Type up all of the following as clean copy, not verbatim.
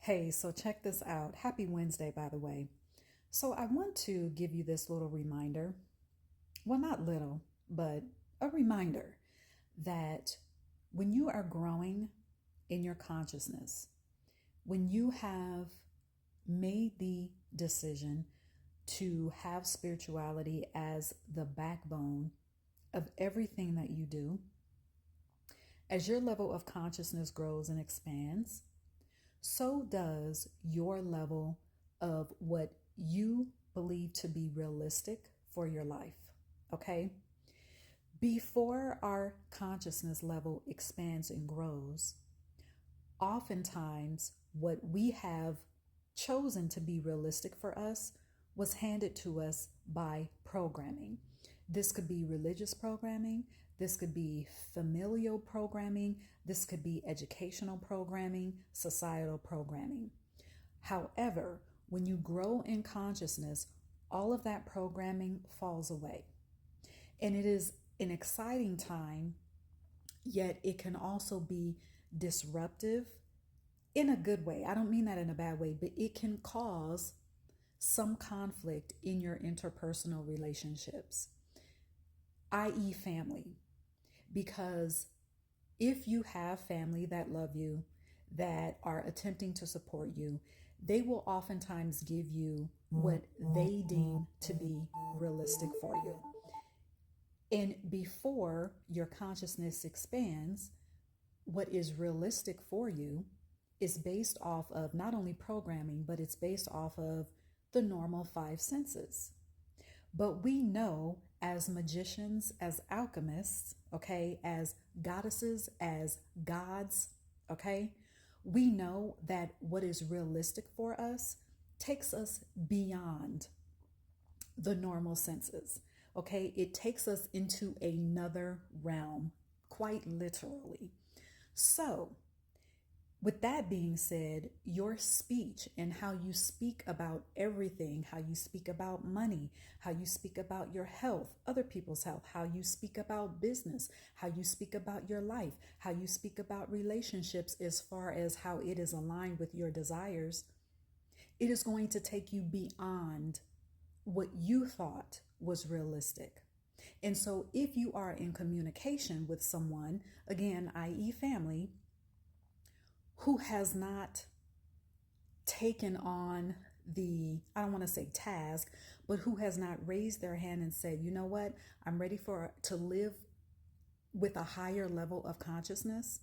Hey, so check this out. Happy Wednesday, by the way. So, I want to give you this little reminder. Well, not little, but a reminder that when you are growing in your consciousness, when you have made the decision to have spirituality as the backbone of everything that you do, as your level of consciousness grows and expands, so does your level of what you believe to be realistic for your life. Okay? Before our consciousness level expands and grows, oftentimes what we have chosen to be realistic for us was handed to us by programming. This could be religious programming, this could be familial programming, this could be educational programming, societal programming. However, when you grow in consciousness, all of that programming falls away. And it is an exciting time, yet it can also be disruptive in a good way. I don't mean that in a bad way, but it can cause some conflict in your interpersonal relationships, i.e., family. Because if you have family that love you, that are attempting to support you, they will oftentimes give you what they deem to be realistic for you. And before your consciousness expands, what is realistic for you is based off of not only programming, but it's based off of the normal five senses. But we know as magicians, as alchemists, okay, as goddesses, as gods, okay, we know that what is realistic for us takes us beyond the normal senses, okay? It takes us into another realm, quite literally. So, with that being said, your speech and how you speak about everything, how you speak about money, how you speak about your health, other people's health, how you speak about business, how you speak about your life, how you speak about relationships as far as how it is aligned with your desires, it is going to take you beyond what you thought was realistic. And so if you are in communication with someone, again, i.e., family, who has not taken on I don't want to say task, but who has not raised their hand and said, you know what, I'm ready to live with a higher level of consciousness.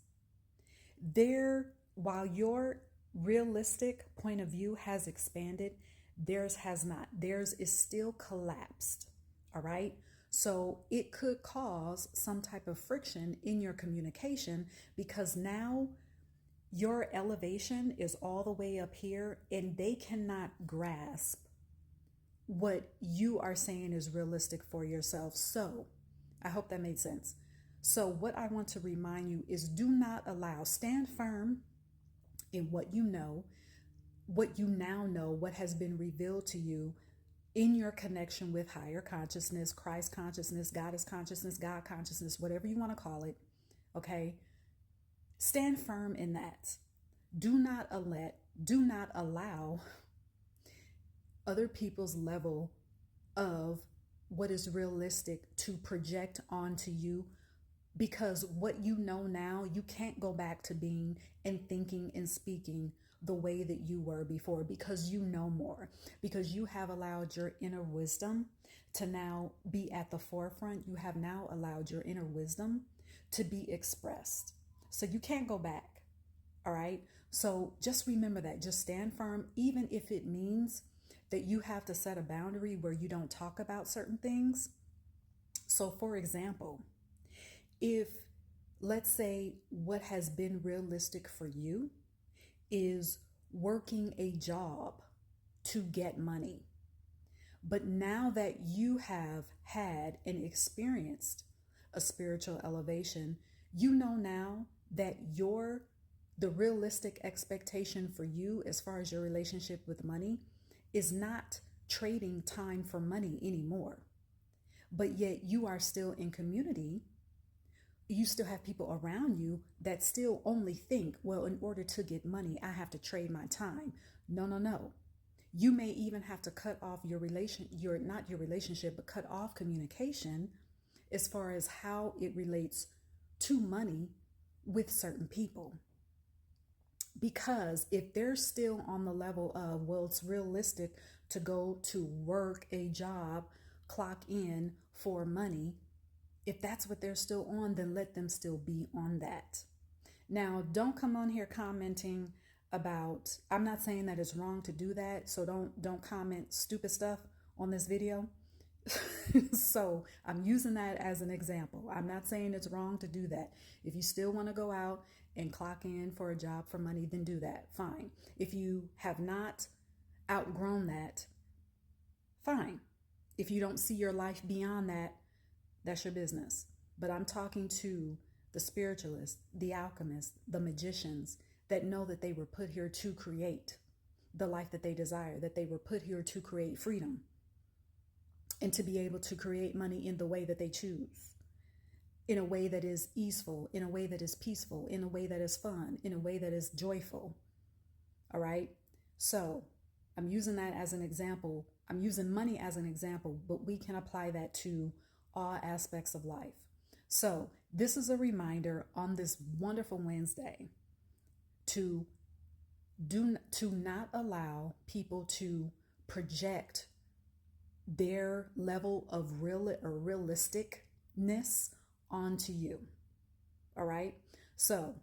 While your realistic point of view has expanded, theirs has not. Theirs is still collapsed. All right. So it could cause some type of friction in your communication because now your elevation is all the way up here and they cannot grasp what you are saying is realistic for yourself. So I hope that made sense. So what I want to remind you is stand firm in what you know, what you now know, what has been revealed to you in your connection with higher consciousness, Christ consciousness, Goddess consciousness, God consciousness, whatever you want to call it. Okay. Stand firm in that. Do not allow other people's level of what is realistic to project onto you, because what you know now, you can't go back to being and thinking and speaking the way that you were before, because you know more, because you have allowed your inner wisdom to now be at the forefront. You have now allowed your inner wisdom to be expressed. So you can't go back. All right. So just remember that. Just stand firm, even if it means that you have to set a boundary where you don't talk about certain things. So, for example, if, let's say, what has been realistic for you is working a job to get money, but now that you have had and experienced a spiritual elevation, you know now that the realistic expectation for you as far as your relationship with money is not trading time for money anymore. But yet you are still in community you still have people around you that still only think, well, in order to get money, I have to trade my time. No, no, no. You may even have to cut off not your relationship, but cut off communication as far as how it relates to money with certain people. Because if they're still on the level of, well, it's realistic to go to work a job, clock in for money, if that's what they're still on, then let them still be on that. Now, don't come on here commenting about, I'm not saying that it's wrong to do that, so don't comment stupid stuff on this video. So I'm using that as an example. I'm not saying it's wrong to do that. If you still want to go out and clock in for a job for money, then do that. Fine. If you have not outgrown that, fine. If you don't see your life beyond that, that's your business. But I'm talking to the spiritualists, the alchemists, the magicians that know that they were put here to create the life that they desire, that they were put here to create freedom and to be able to create money in the way that they choose, in a way that is easeful, in a way that is peaceful, in a way that is fun, in a way that is joyful. All right. So I'm using that as an example. I'm using money as an example, but we can apply that to all aspects of life. So this is a reminder on this wonderful Wednesday to not allow people to project their level of realisticness onto you. All right. So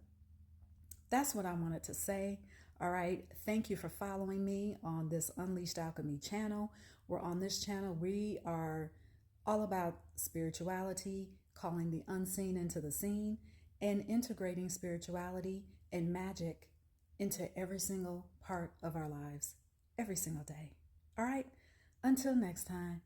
that's what I wanted to say. All right. Thank you for following me on this Unleashed Alchemy channel. We're on this channel. We are all about spirituality, calling the unseen into the seen, and integrating spirituality and magic into every single part of our lives, every single day. All right. Until next time.